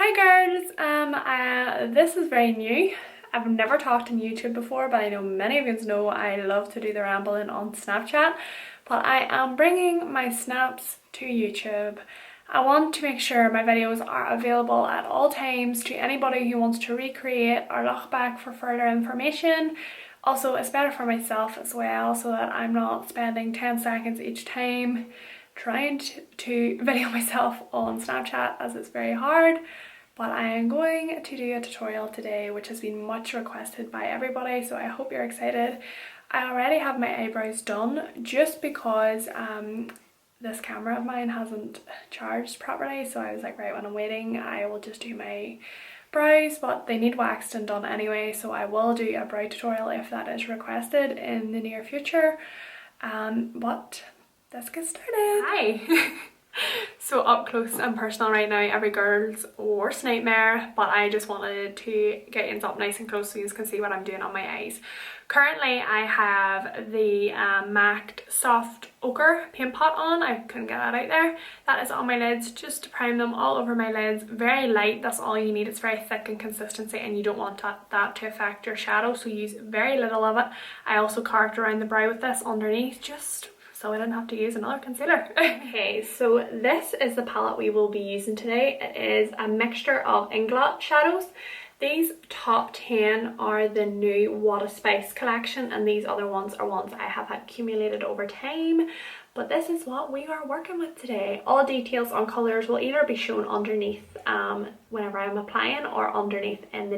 Hi girls, this is very new. I've never talked on YouTube before, but I know many of you know I love to do the rambling on Snapchat. But I am bringing my snaps to YouTube. I want to make sure my videos are available at all times to anybody who wants to recreate or look back for further information. Also, it's better for myself as well so that I'm not spending 10 seconds each time trying to video myself on Snapchat, as it's very hard. But I am going to do a tutorial today which has been much requested by everybody, so I hope you're excited. I already have my eyebrows done just because this camera of mine hasn't charged properly, so I was like, right, when I'm waiting I will just do my brows, but they need waxed and done anyway, so I will do a brow tutorial if that is requested in the near future. But let's get started. Hi! So up close and personal right now, every girl's worst nightmare, but I just wanted to get you up nice and close so you can see what I'm doing on my eyes. Currently I have the MAC Soft Ochre paint pot on. I couldn't get that out there. That is on my lids just to prime them all over my lids. Very light, that's all you need. It's very thick in consistency and you don't want that to affect your shadow, so use very little of it. I also carved around the brow with this underneath just so I didn't have to use another concealer. Okay, so this is the palette we will be using today. It is a mixture of Inglot shadows. These top 10 are the new What A Spice collection, and these other ones are ones I have accumulated over time. But this is what we are working with today. All details on colours will either be shown underneath whenever I'm applying, or underneath in the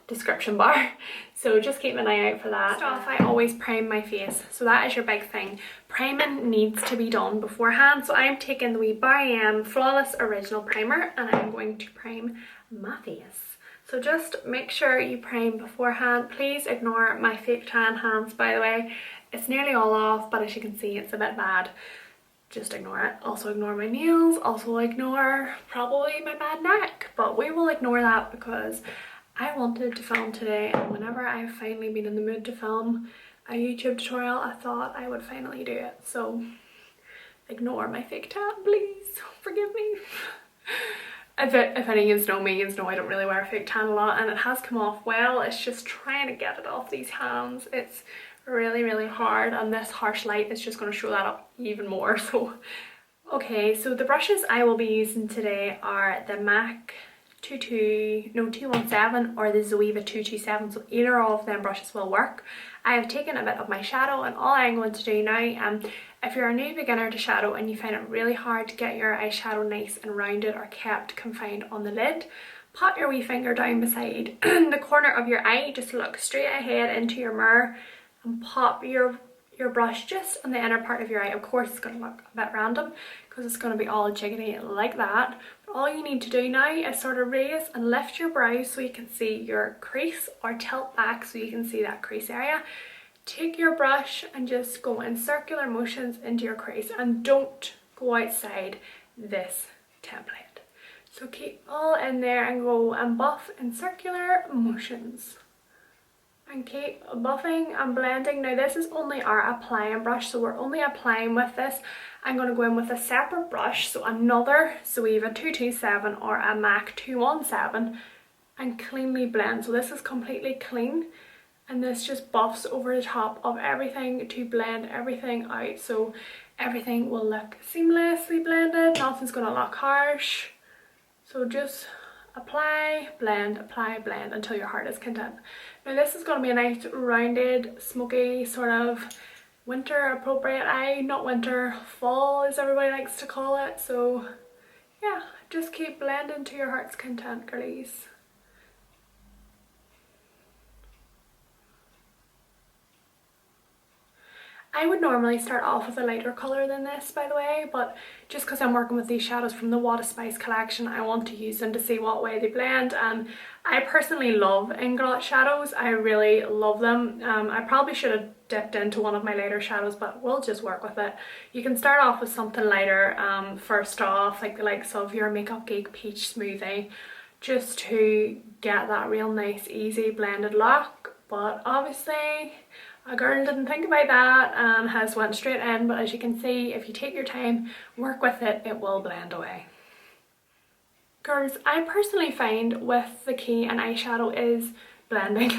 description bar, so just keep an eye out for that. First off, I always prime my face, so that is your big thing. Priming needs to be done beforehand, so I'm taking the wee By Flawless Original Primer and I'm going to prime my face. So just make sure you prime beforehand. Please ignore my fake tan hands, by the way. It's nearly all off, but as you can see it's a bit bad. Just ignore it. Also ignore my nails, also ignore probably my bad neck, but we will ignore that because I wanted to film today, and whenever I've finally been in the mood to film a YouTube tutorial, I thought I would finally do it. So ignore my fake tan, please. Forgive me. If any of you know me, you know I don't really wear fake tan a lot, and it has come off well. It's just trying to get it off these hands. It's really hard, and this harsh light is just going to show that up even more. So okay, so the brushes I will be using today are the MAC 217 or the Zoeva 227, so either of them brushes will work. I have taken a bit of my shadow, and all I'm going to do now, if you're a new beginner to shadow and you find it really hard to get your eyeshadow nice and rounded or kept confined on the lid, put your wee finger down beside the corner of your eye, just look straight ahead into your mirror and pop your brush just on the inner part of your eye. Of course it's going to look a bit random because it's going to be all jiggly like that. But all you need to do now is sort of raise and lift your brows so you can see your crease, or tilt back so you can see that crease area. Take your brush and just go in circular motions into your crease, and don't go outside this template. So keep all in there and go and buff in circular motions. And keep buffing and blending. Now this is only our applying brush, so we're only applying with this. I'm going to go in with a separate brush, so another Zoeva 227 or a MAC 217, and cleanly blend. So this is completely clean, and this just buffs over the top of everything to blend everything out, so everything will look seamlessly blended. Nothing's going to look harsh. So just apply, blend until your heart is content. Now this is going to be a nice rounded, smoky, sort of winter appropriate eye. Not winter, fall as everybody likes to call it. So yeah, just keep blending to your heart's content, girlies. I would normally start off with a lighter colour than this, by the way, but just because I'm working with these shadows from the What A Spice collection, I want to use them to see what way they blend. And I personally love Inglot shadows. I really love them. I probably should have dipped into one of my lighter shadows, but we'll just work with it. You can start off with something lighter first off, like the likes of your Makeup Geek Peach Smoothie, just to get that real nice, easy blended look. But obviously a girl didn't think about that and has went straight in, but as you can see, if you take your time, work with it, it will blend away. Girls, I personally find with the key and eyeshadow is blending.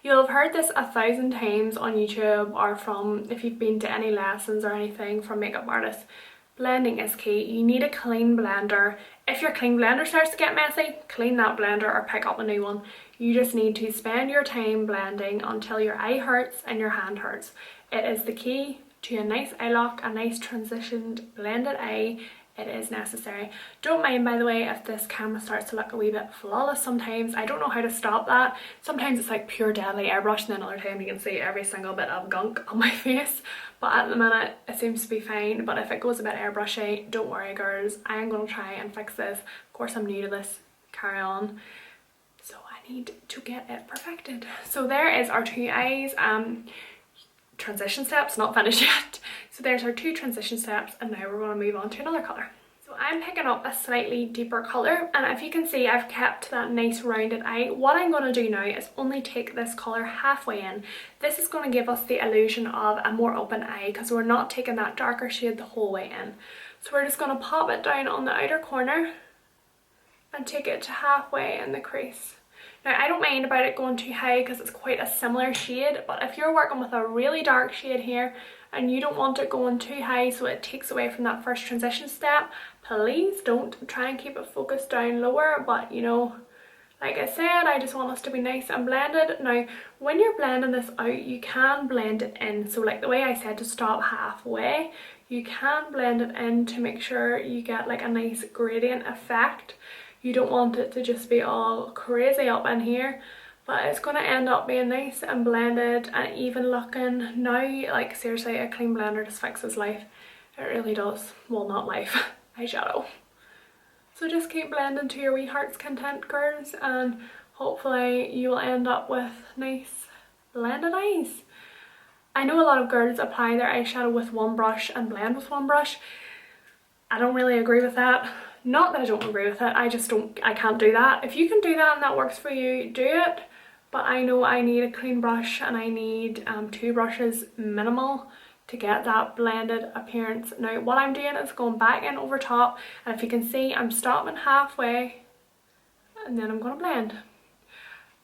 You'll have heard this 1,000 times on YouTube or from if you've been to any lessons or anything from makeup artists. Blending is key. You need a clean blender. If your clean blender starts to get messy, clean that blender or pick up a new one. You just need to spend your time blending until your eye hurts and your hand hurts. It is the key to a nice eye look, a nice transitioned blended eye. It is necessary. Don't mind, by the way, if this camera starts to look a wee bit flawless sometimes. I don't know how to stop that. Sometimes it's like pure deadly airbrush, and then other time you can see every single bit of gunk on my face. But at the minute it seems to be fine. But if it goes a bit airbrushy, don't worry girls, I am going to try and fix this. Of course I'm new to this, carry on. So I need to get it perfected. So there is our two eyes. Transition steps, not finished yet. So there's our two transition steps, and now we're going to move on to another colour. So I'm picking up a slightly deeper colour, and if you can see I've kept that nice rounded eye. What I'm going to do now is only take this colour halfway in. This is going to give us the illusion of a more open eye because we're not taking that darker shade the whole way in. So we're just going to pop it down on the outer corner and take it to halfway in the crease. Now I don't mind about it going too high because it's quite a similar shade, but if you're working with a really dark shade here and you don't want it going too high so it takes away from that first transition step, please don't. Try and keep it focused down lower, but you know, like I said, I just want us to be nice and blended. Now when you're blending this out, you can blend it in. So like the way I said to stop halfway, you can blend it in to make sure you get like a nice gradient effect. You don't want it to just be all crazy up in here, but it's going to end up being nice and blended and even looking. Now, like seriously, a clean blender just fixes life. It really does. Well, not life, eyeshadow. So just keep blending to your wee heart's content, girls, and hopefully you will end up with nice blended eyes. I know a lot of girls apply their eyeshadow with one brush and blend with one brush. I don't really agree with that. Not that I don't agree with it, I can't do that. If you can do that and that works for you, do it. But I know I need a clean brush and I need two brushes minimal to get that blended appearance. Now what I'm doing is going back in over top, and if you can see I'm stopping halfway and then I'm going to blend.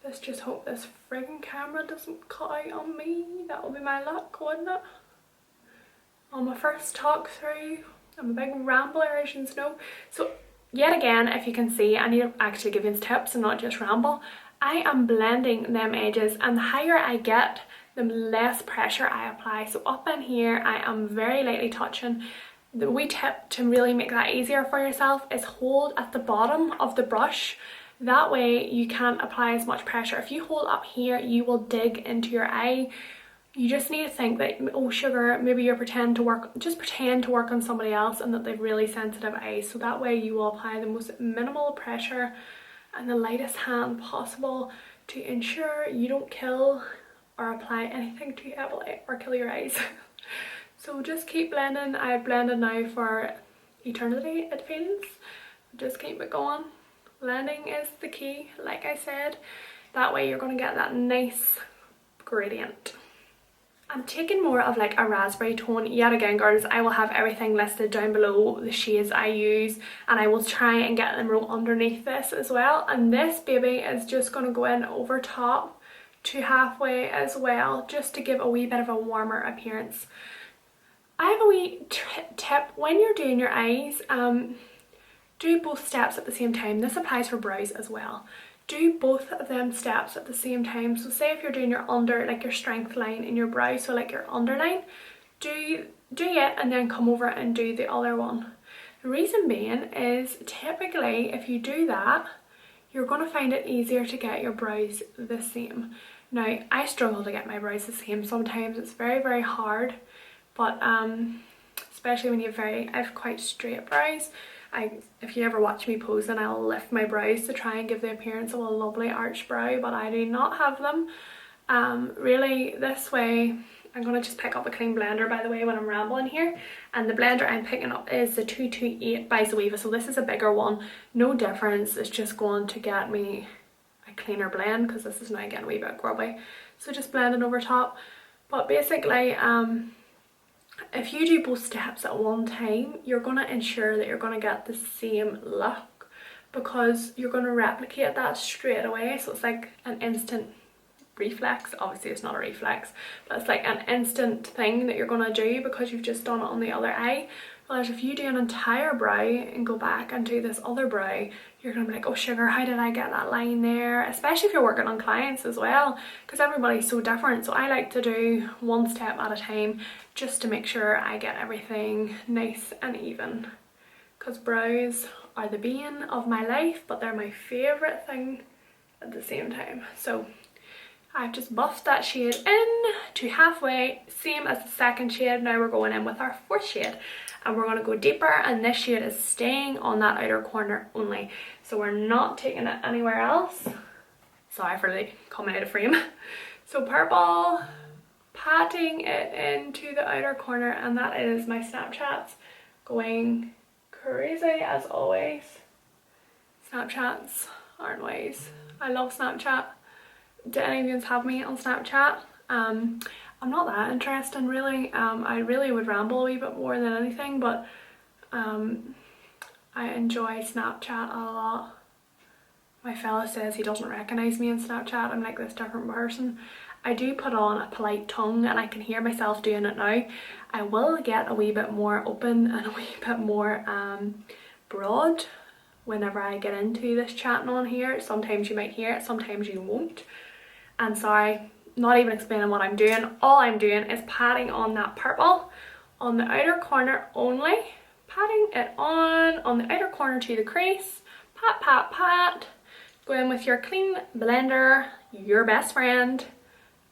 Let's just hope this friggin' camera doesn't cut out on me. That will be my luck, wouldn't it? On my first talk through. I'm a big rambler, as you know. So yet again, if you can see, I need to actually give you tips and not just ramble. I am blending them edges, and the higher I get, the less pressure I apply. So up in here, I am very lightly touching. The wee tip to really make that easier for yourself is hold at the bottom of the brush. That way you can't apply as much pressure. If you hold up here, you will dig into your eye. You just need to think that, oh sugar, maybe you're pretend to work on somebody else and that they've really sensitive eyes. So that way you will apply the most minimal pressure and the lightest hand possible to ensure you don't kill or apply anything too heavily or kill your eyes. So just keep blending. I've blended now for eternity, it feels. Just keep it going. Blending is the key, like I said. That way you're going to get that nice gradient. I'm taking more of like a raspberry tone. Yet again, girls, I will have everything listed down below, the shades I use, and I will try and get them right underneath this as well. And this baby is just going to go in over top to halfway as well, just to give a wee bit of a warmer appearance. I have a wee tip when you're doing your eyes. Do both steps at the same time. This applies for brows as well. Do both of them steps at the same time. So say if you're doing your under, like your strength line in your brow, so like your underline, do it and then come over and do the other one. The reason being is typically if you do that, you're going to find it easier to get your brows the same. Now I struggle to get my brows the same sometimes. It's very, very hard, but especially when I have quite straight brows. If you ever watch me pose, then I'll lift my brows to try and give the appearance of a lovely arched brow, but I do not have them. Really this way, I'm going to just pick up a clean blender, by the way, when I'm rambling here, and the blender I'm picking up is the 228 by Zoeva, so this is a bigger one. No difference, it's just going to get me a cleaner blend because this is now getting a wee bit grubby, so just blending over top. But basically if you do both steps at one time, you're going to ensure that you're going to get the same look, because you're going to replicate that straight away. So it's like an instant reflex. Obviously it's not a reflex, but it's like an instant thing that you're going to do because you've just done it on the other eye. Whereas if you do an entire brow and go back and do this other brow, you're going to be like, oh sugar, how did I get that line there? Especially if you're working on clients as well, because everybody's so different. So I like to do one step at a time just to make sure I get everything nice and even, because brows are the bane of my life, but they're my favourite thing at the same time. So I've just buffed that shade in to halfway, same as the second shade. Now we're going in with our fourth shade and we're going to go deeper, and this shade is staying on that outer corner only. So we're not taking it anywhere else. Sorry for like coming out of frame. So purple, patting it into the outer corner, and that is my Snapchats going crazy as always. Snapchats aren't ways. I love Snapchat. Do any of you have me on Snapchat? I'm not that interesting really. I really would ramble a wee bit more than anything, but I enjoy Snapchat a lot. My fella says he doesn't recognise me in Snapchat. I'm like this different person. I do put on a polite tongue and I can hear myself doing it now. I will get a wee bit more open and a wee bit more broad whenever I get into this chatting on here. Sometimes you might hear it, sometimes you won't. And sorry, not even explaining what I'm doing. All I'm doing is patting on that purple on the outer corner only. Patting it on the outer corner to the crease. Pat, pat, pat. Go in with your clean blender, your best friend,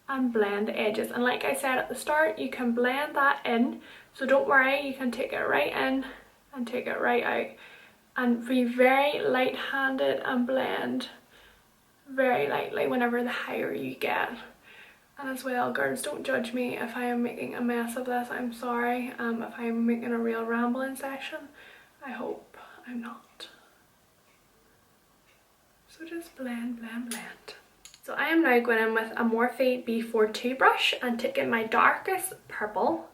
and blend the edges. And like I said at the start, you can blend that in. So don't worry, you can take it right in and take it right out. And be very light-handed and blend very lightly whenever the higher you get. And as well, girls, don't judge me if I am making a mess of this. I'm sorry. If I'm making a real rambling session, I hope I'm not. So just blend, blend, blend. So I am now going in with a Morphe B42 brush and taking my darkest purple,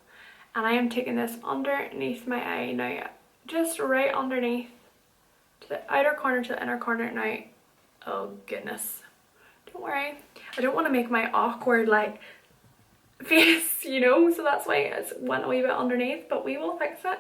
and I am taking this underneath my eye now, just right underneath, to the outer corner to the inner corner now. Oh goodness. Don't worry. I don't want to make my awkward like face, you know, so that's why it went a wee bit underneath, but we will fix it.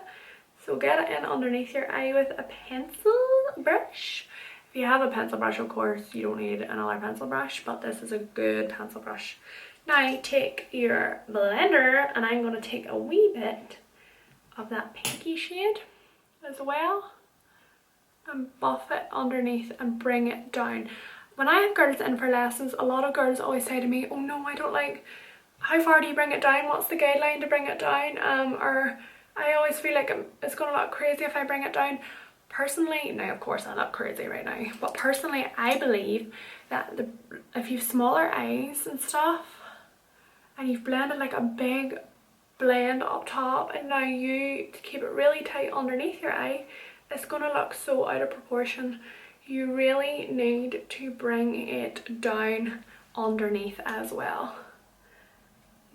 So get it in underneath your eye with a pencil brush. If you have a pencil brush, of course, you don't need another pencil brush, but this is a good pencil brush. Now take your blender, and I'm going to take a wee bit of that pinky shade as well and buff it underneath and bring it down. When I have girls in for lessons, a lot of girls always say to me, oh no, I don't like, how far do you bring it down? What's the guideline to bring it down? Or I always feel like it's going to look crazy if I bring it down. Personally, now of course I look crazy right now, but personally I believe that if you've smaller eyes and stuff and you've blended like a big blend up top and now you keep it really tight underneath your eye, it's going to look so out of proportion. You really need to bring it down underneath as well.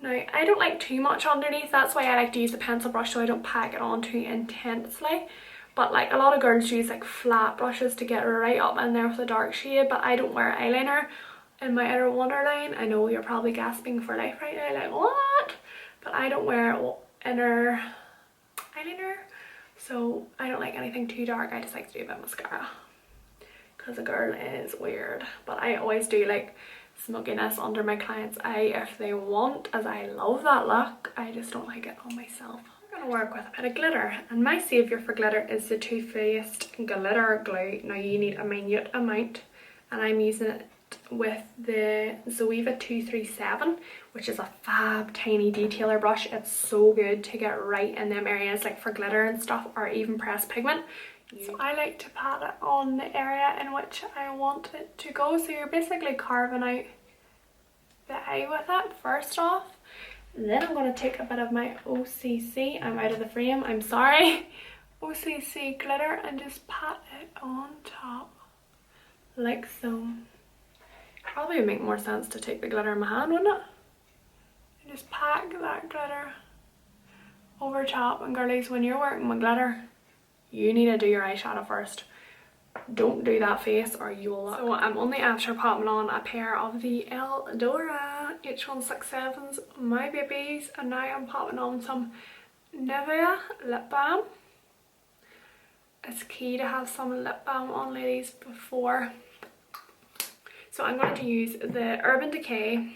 Now I don't like too much underneath, that's why I like to use the pencil brush so I don't pack it on too intensely. But like a lot of girls use like flat brushes to get right up in there with a dark shade, but I don't wear eyeliner in my outer waterline. I know you're probably gasping for life right now, like what? But I don't wear inner eyeliner, so I don't like anything too dark. I just like to do a bit of mascara because a girl is weird. But I always do like smugginess under my client's eye if they want, as I love that look. I just don't like it on myself. I'm going to work with a bit of glitter, and my saviour for glitter is the Too Faced glitter glue. Now you need a minute amount, and I'm using it with the Zoeva 237, which is a fab tiny detailer brush. It's so good to get right in them areas like for glitter and stuff, or even pressed pigment. So I like to pat it on the area in which I want it to go. So you're basically carving out the eye with it first off. Then I'm going to take a bit of my OCC, I'm out of the frame, I'm sorry, OCC glitter, and just pat it on top like so. Probably would make more sense to take the glitter in my hand, wouldn't it? And just pack that glitter over top. And girlies, when you're working with glitter, you need to do your eyeshadow first. don't do that face or you will look. So I'm only after popping on a pair of the Eldora H167s, my babies, and now I'm popping on some Nivea lip balm. It's key to have some lip balm on, ladies, before. So I'm going to use the Urban Decay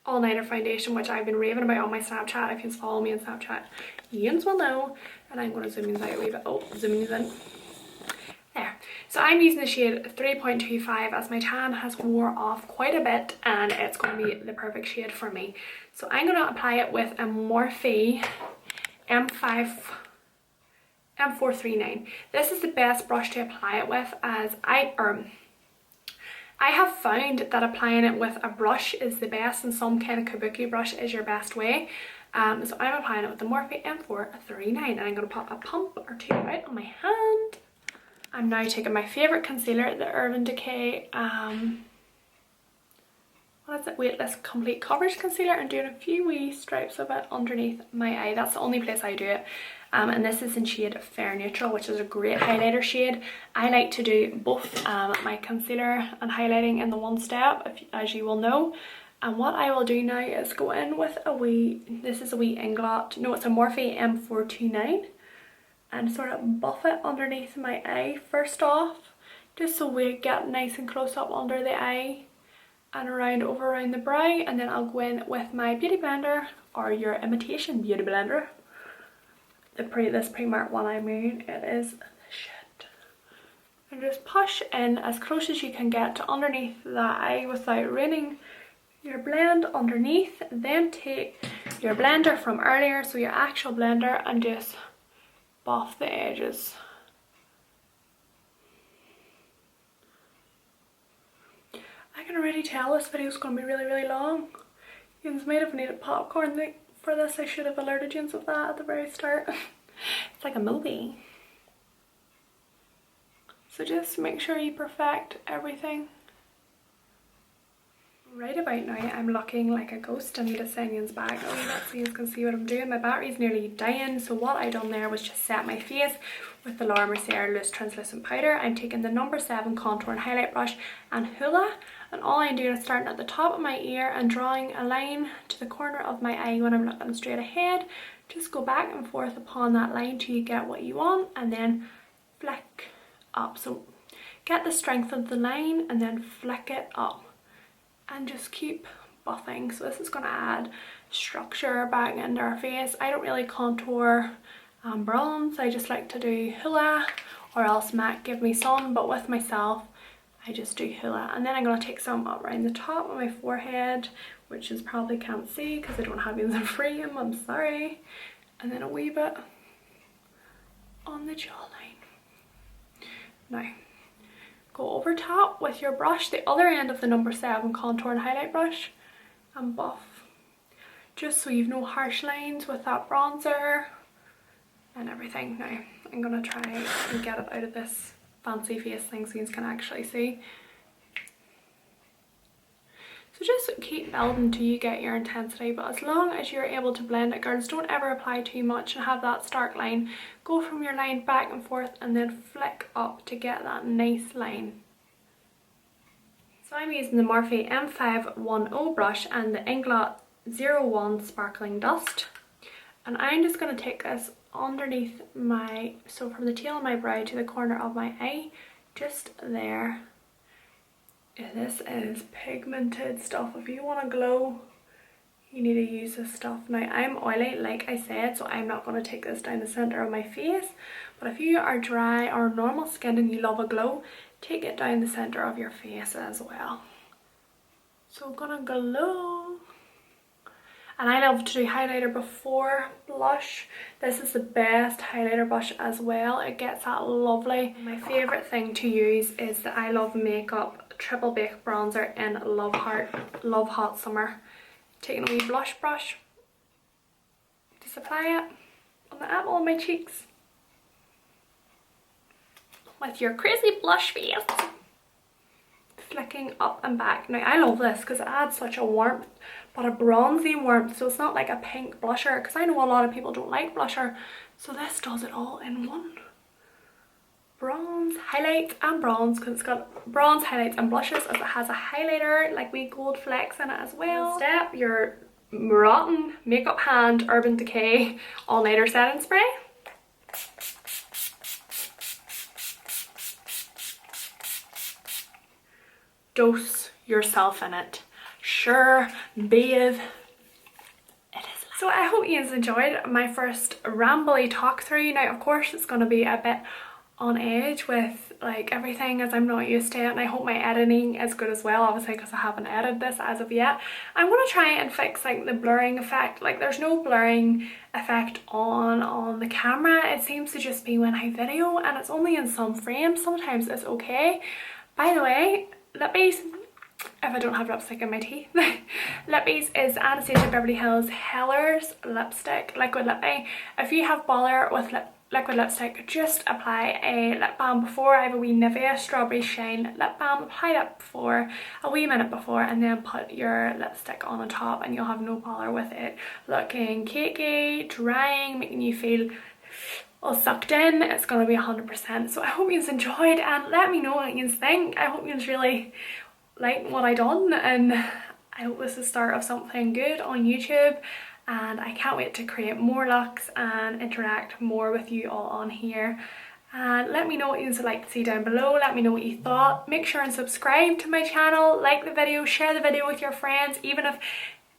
All Nighter Foundation, which I've been raving about on my Snapchat. If you follow me on Snapchat, you will know. And I'm going to zoom in out a wee bit. Oh, zooming in. There. So I'm using the shade 3.25 as my tan has wore off quite a bit and it's going to be the perfect shade for me. So I'm going to apply it with a Morphe M429. This is the best brush to apply it with, as I have found that applying it with a brush is the best, and some kind of kabuki brush is your best way. So I'm applying it with the Morphe M429 and I'm going to pop a pump or two out on my hand. I'm now taking my favourite concealer, the Urban Decay what is it, Weightless Complete Coverage Concealer, and doing a few wee stripes of it underneath my eye. That's the only place I do it. And this is in shade Fair Neutral, which is a great highlighter shade. I like to do both my concealer and highlighting in the one step, as you will know. And what I will do now is go in with a wee, this is a wee Inglot, no, it's a Morphe M429, and sort of buff it underneath my eye first off, just so we get nice and close up under the eye and around the brow. And then I'll go in with my beauty blender, or your imitation beauty blender, this Primark one I'm wearing. It is the shit. And just push in as close as you can get to underneath the eye without ruining your blend underneath. Then take your blender from earlier, so your actual blender, and just buff the edges. I can already tell this video is going to be really long. You might have needed popcorn for this. I should have alerted you of that at the very start. It's like a movie. So just make sure you perfect everything. Right about now I'm looking like a ghost. I need to sing in's back a wee bit so you can see what I'm doing. My battery's nearly dying, so what I done there was just set my face with the Laura Mercier Loose Translucent Powder. I'm taking the number 7 contour and highlight brush and Hoola, and all I'm doing is starting at the top of my ear and drawing a line to the corner of my eye when I'm looking straight ahead. Just go back and forth upon that line till you get what you want, and then flick up. So get the strength of the line and then flick it up. And just keep buffing. So this is going to add structure back into our face. I don't really contour bronze. I just like to do Hoola, or else MAC give me some, but with myself I just do Hoola. And then I'm going to take some up around the top of my forehead, which is probably can't see because I don't have it in the frame, I'm sorry. And then a wee bit on the jawline. Now go over top with your brush, the other end of the number 7 contour and highlight brush, and buff, just so you've no harsh lines with that bronzer and everything. Now I'm gonna try and get it out of this fancy face thing so you can actually see. So just keep building till you get your intensity, but as long as you're able to blend it, girls, don't ever apply too much and have that stark line. Go from your line back and forth and then flick up to get that nice line. So I'm using the Morphe M510 brush and the Inglot 01 Sparkling Dust, and I'm just going to take this underneath my, so from the tail of my brow to the corner of my eye, just there. This is pigmented stuff. If you want to glow, you need to use this stuff. Now I'm oily, like I said, so I'm not going to take this down the centre of my face, but if you are dry or normal skin and you love a glow, take it down the centre of your face as well. So I'm gonna glow. And I love to do highlighter before blush. This is the best highlighter brush as well. It gets that lovely. My favourite thing to use is the I Love Makeup Triple Bake Bronzer in Love Hot Summer. Taking a wee blush brush, just apply it on the apple of my cheeks with your crazy blush face, flicking up and back. Now I love this because it adds such a warmth, but a bronzy warmth, so it's not like a pink blusher, because I know a lot of people don't like blusher, so this does it all in one. bronze, highlight and bronze, because it's got bronze, highlights and blushes, as it has a highlighter, like wee gold flecks in it as well. Step your rotten makeup hand Urban Decay all-nighter setting spray. Dose yourself in it. Sure, bathe. So I hope you enjoyed my first rambly talk through. Now of course it's going to be a bit on edge with like everything, as I'm not used to it, and I hope my editing is good as well, obviously, because I haven't edited this as of yet. I'm going to try and fix like the blurring effect. Like there's no blurring effect on the camera, it seems to just be when I video, and it's only in some frames. Sometimes it's okay. By the way, lippies, if I don't have lipstick in my teeth. Lippies is Anastasia Beverly Hills Hellers lipstick, liquid lippy. If you have bother with liquid lipstick, just apply a lip balm before. I have a wee Nivea Strawberry Shine lip balm. Apply that before, a wee minute before, and then put your lipstick on top, and you'll have no bother with it looking cakey, drying, making you feel all sucked in. It's gonna be 100%. So I hope you enjoyed, and let me know what you think. I hope you really like what I done, and I hope this is the start of something good on YouTube, and I can't wait to create more looks and interact more with you all on here. And let me know what you'd like to see down below. Let me know what you thought. Make sure and subscribe to my channel, like the video, share the video with your friends, even if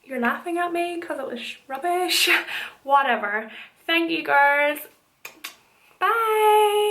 you're laughing at me because it was rubbish. Whatever. Thank you, girls. Bye.